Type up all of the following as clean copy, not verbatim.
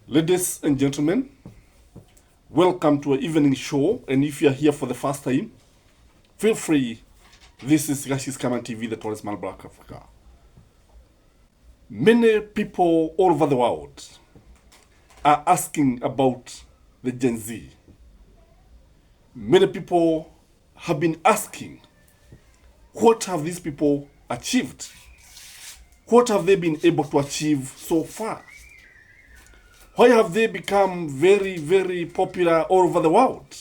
Ladies and gentlemen, welcome to our evening show. And if you are here for the first time, feel free. This is Gachie Skyman TV, the tallest man Black Africa. Many people all over the world are asking about the Gen Z. Many people have been asking, what have these people achieved? What have they been able to achieve so far? Why have they become very, very popular all over the world?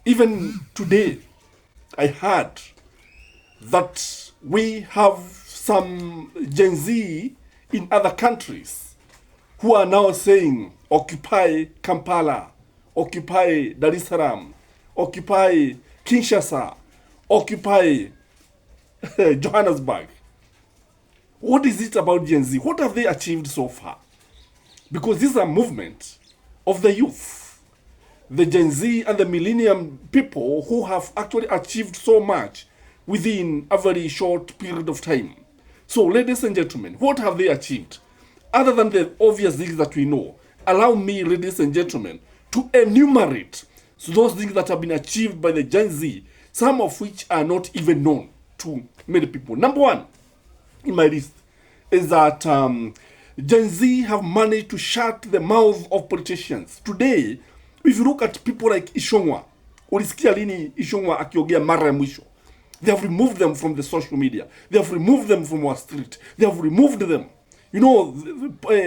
Even today, I heard that we have some Gen Z in other countries who are now saying, occupy Kampala, occupy Dar es Salaam, occupy Kinshasa, occupy Johannesburg. What is it about Gen Z? What have they achieved so far? Because this is a movement of the youth, the Gen Z and the millennium people who have actually achieved so much within a very short period of time. So, ladies and gentlemen, what have they achieved? Other than the obvious things that we know, allow me, ladies and gentlemen, to enumerate those things that have been achieved by the Gen Z, some of which are not even known to many people. Number one in my list is that Gen Z have managed to shut the mouth of politicians. Today, if you look at people like Ishongwa, ulisikia lini Ishongwa akiongea mara ya mwisho? They have removed them from the social media. They have removed them from our street. They have removed them. You know,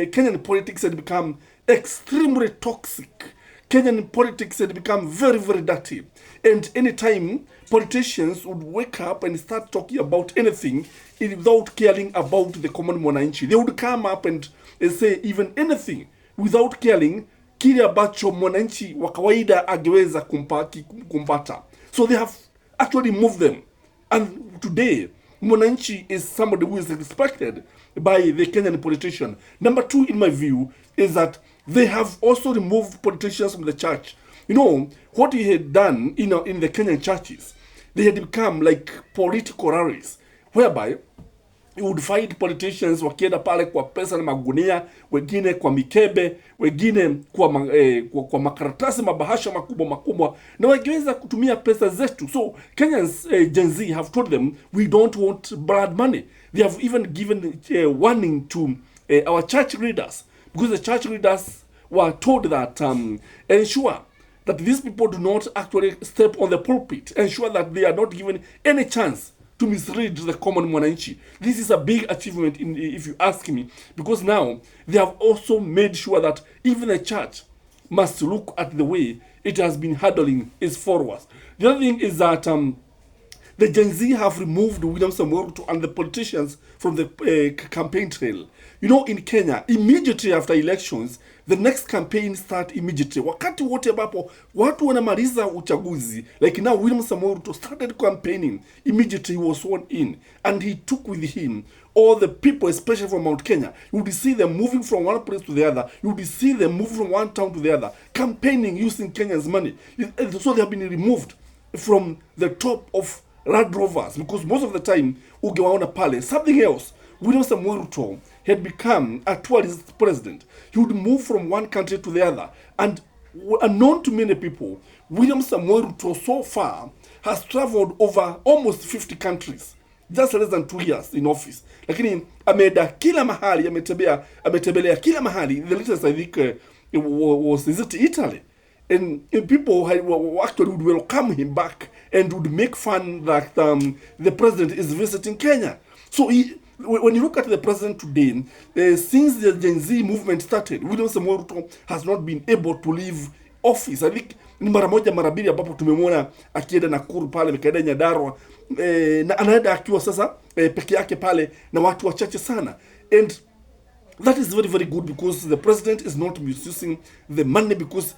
Kenyan politics had become extremely toxic. Kenyan politics had become very, very dirty. And anytime politicians would wake up and start talking about anything without caring about the common mwananchi, they would come up and say even anything without caring kile ambacho mwananchi wa kawaida angeweza kumpata. So they have actually moved them. And today, mwananchi is somebody who is respected by the Kenyan politician. Number two, in my view, is that they have also removed politicians from the church. You know, what he had done in the Kenyan churches, they had become like political rallies, whereby you would find politicians wakienda pale kwa pesa na magunia, wengine kwa mikebe, wengine kwa makaratasi mabahasha makubwa, na wangeweza kutumia pesa zetu. So Kenyans, Gen Z have told them, we don't want blood money. They have even given warning to our church leaders, because the church leaders were told that ensure that these people do not actually step on the pulpit, ensure that they are not given any chance to mislead the common mwananchi. This is a big achievement, if you ask me, because now they have also made sure that even the church must look at the way it has been handling its followers. The other thing is that the Gen Z have removed William Samoei Ruto and the politicians from the campaign trail. You know, in Kenya, immediately after elections, the next campaign start immediately. Wakati wote ambapo watu wanamaliza uchaguzi, like now William Samoei Ruto started campaigning, immediately he was sworn in, and he took with him all the people, especially from Mount Kenya. You would see them moving from one place to the other. You would see them moving from one town to the other, campaigning using Kenya's money. So they have been removed from the top of Land Rovers, because most of the time ugewaona pale. Something else, William Samoei Ruto had become a tourist president. He would move from one country to the other, and unknown to many people, William Samoei Ruto so far has traveled over almost 50 countries, just less than 2 years in office. Lakini ameenda kila mahali, ametembelea kila mahali. The latest, I think, was Italy. And people actually would welcome him back and would make fun that the president is visiting Kenya. So when you look at the president today, since the Gen Z movement started, William Samoei Ruto has not been able to leave office. I think ni mara moja mara mbili ambapo tumemwona akienda Nakuru pale, akaenda Nyandarua, na anaenda akiwa sasa peke yake pale na watu wachache sana. And that is very, very good, because the president is not misusing the money, because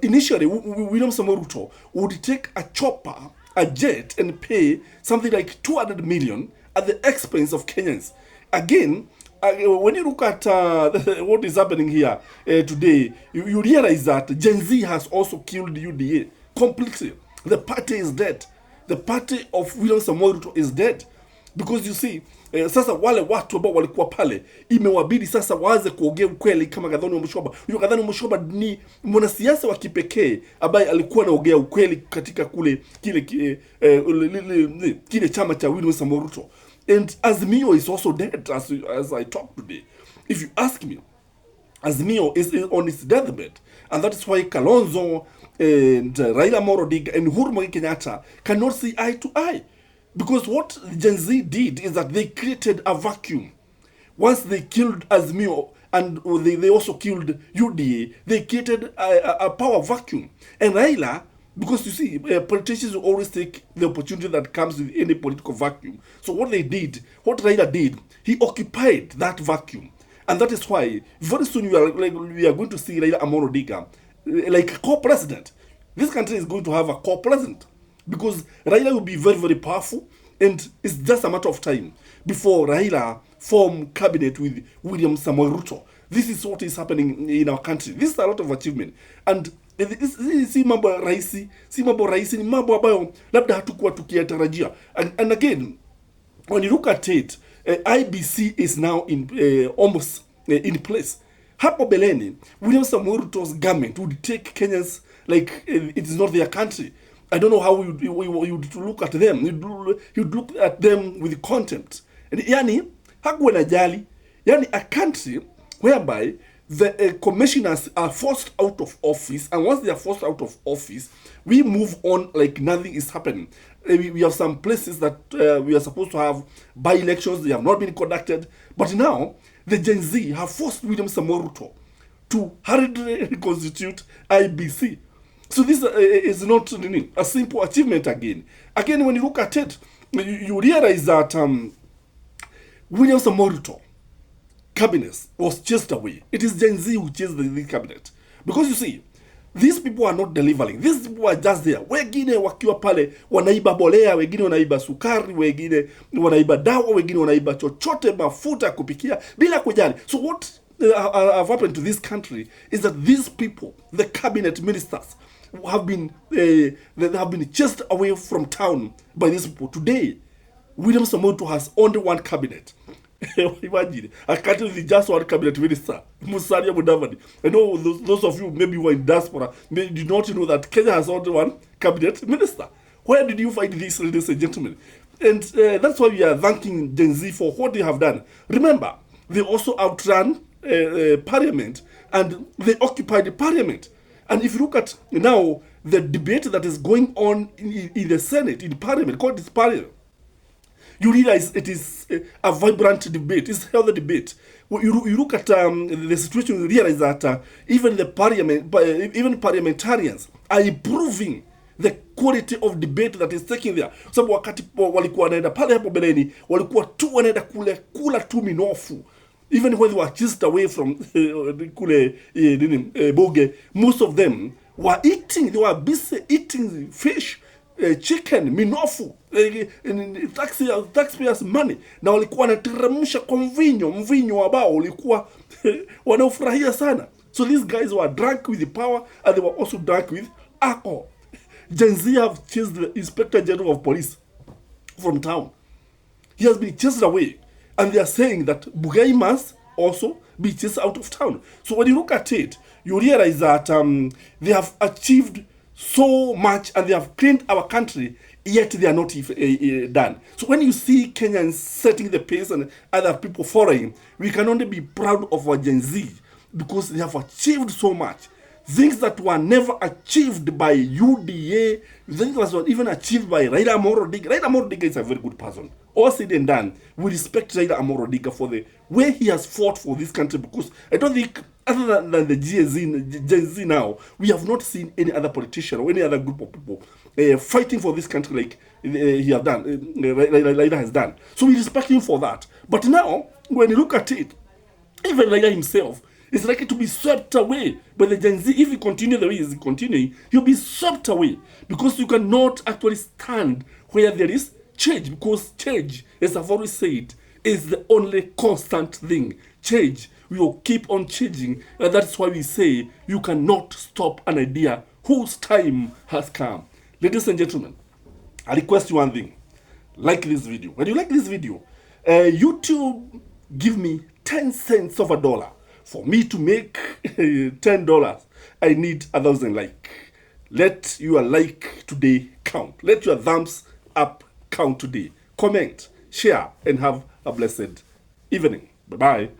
initially, William Samoei Ruto would take a chopper, a jet, and pay something like 200 million at the expense of Kenyans. Again, when you look at what is happening here today, you realize that Gen Z has also killed UDA completely. The party is dead. The party of William Samoei Ruto is dead. Because you see, Sasa wale watu ambao walikuwa pale imewabidi sasa waanze kuongea ukweli kama Gathoni wa Musyoba. Huyo Gathoni wa Musyoba ni mwanasiasa wa kipekee ambaye alikuwa anaongea ukweli katika kile chama cha William Samoei Ruto. And Azimio is also dead as I talk today. If you ask me, Azimio is on its deathbed, and that is why Kalonzo and Raila Amolo Odinga and Uhuru Muigai Kenyatta cannot see eye to eye. Because what Gen Z did is that they created a vacuum. Once they killed Azimio and they also killed UDA, they created a power vacuum. And Raila, because you see, politicians will always take the opportunity that comes with any political vacuum. So what Raila did, he occupied that vacuum. And that is why very soon we are going to see Raila Amolo Odinga like a co-president. This country is going to have a co-president because Raila will be very, very powerful, and it's just a matter of time before Raila form cabinet with William Samoei Ruto. This is what is happening in our country. This is a lot of achievement, and si mambo rahisi, ni mambo ambayo labda hatukuwa tukiyatarajia. And again, when you look at it, IBC is now almost in place. Hapo beleni, William Samoei Ruto's government would take Kenyans like it is not their country. I don't know how you'd look at them. You'd look at them with contempt. And yani, hakuwa na jali. Yani, a country whereby the commissioners are forced out of office, and once they are forced out of office, we move on like nothing is happening. We have some places that we are supposed to have by-elections. They have not been conducted. But now, the Gen Z have forced William Samoei Ruto to hurriedly reconstitute IBC. So this is not a simple achievement again. Again, when you look at it, you realize that William Samoei Ruto cabinet was chased away. It is Gen Z who chased the cabinet. Because you see, these people are not delivering. These people are just there. Wengine wakiwa pale wanaiba bolea, wengine wanaiba sukari, wengine wanaiba dawa, wengine wanaiba chochote, mafuta kupikia bila kujali. So what have happened to this country is that these people, the cabinet ministers, have been chased away from town by these people. Today, William Samoei Ruto has only one cabinet. Imagine, a country with just one cabinet minister, Musalia Mudavadi. I know those of you maybe who are in diaspora did not know that Kenya has only one cabinet minister. Where did you find this, ladies and gentlemen? And that's why we are thanking Gen Z for what they have done. Remember, they also outran parliament, and they occupied the parliament. And if you look at now the debate that is going on in the Senate, in parliament, called this parliament, you realize it is a vibrant debate. It's a healthy debate. You look at the situation, you realize that even parliamentarians are improving the quality of debate that is taking there. Sababu wakati walikuwa wanaenda pale hapo beleni, walikuwa tu wanaenda kula tu minofu. Even when they were chased away from Boge, most of them were eating. They were busy eating fish, chicken, minofu, taxpayers money. Na walikuwa wanateremsha kwa mvinyo ambao walikuwa wanaufurahia sana. So these guys were drunk with the power, and they were also drunk with alcohol. Gen Z have chased the Inspector General of Police from town. He has been chased away. And they are saying that Bugai must also be chased out of town. So when you look at it, you realize that they have achieved so much, and they have cleaned our country, yet they are not done. So when you see Kenyans setting the pace and other people following, we can only be proud of our Gen Z because they have achieved so much. Things that were never achieved by UDA, things that were even achieved by Raila Amolo Odinga. Raila Amolo Odinga is a very good person. All said and done, we respect Raila Amolo Odinga for the way he has fought for this country, because I don't think, other than the Gen Z now, we have not seen any other politician or any other group of people fighting for this country like he have done, Raila has done. So we respect him for that. But now, when you look at it, even Raila himself is likely to be swept away by the Gen Z. If he continue the way he's continuing, he'll be swept away, because you cannot actually stand where there is change, because change, as I've always said, is the only constant thing. Change, we will keep on changing, and that's why we say you cannot stop an idea whose time has come. Ladies and gentlemen, I request you one thing. Like this video. When you like this video, YouTube, give me 10 cents of a dollar. For me to make $10, I need 1,000 like. Let your like today count. Let your thumbs up count today. Comment, share, and have a blessed evening. Bye-bye.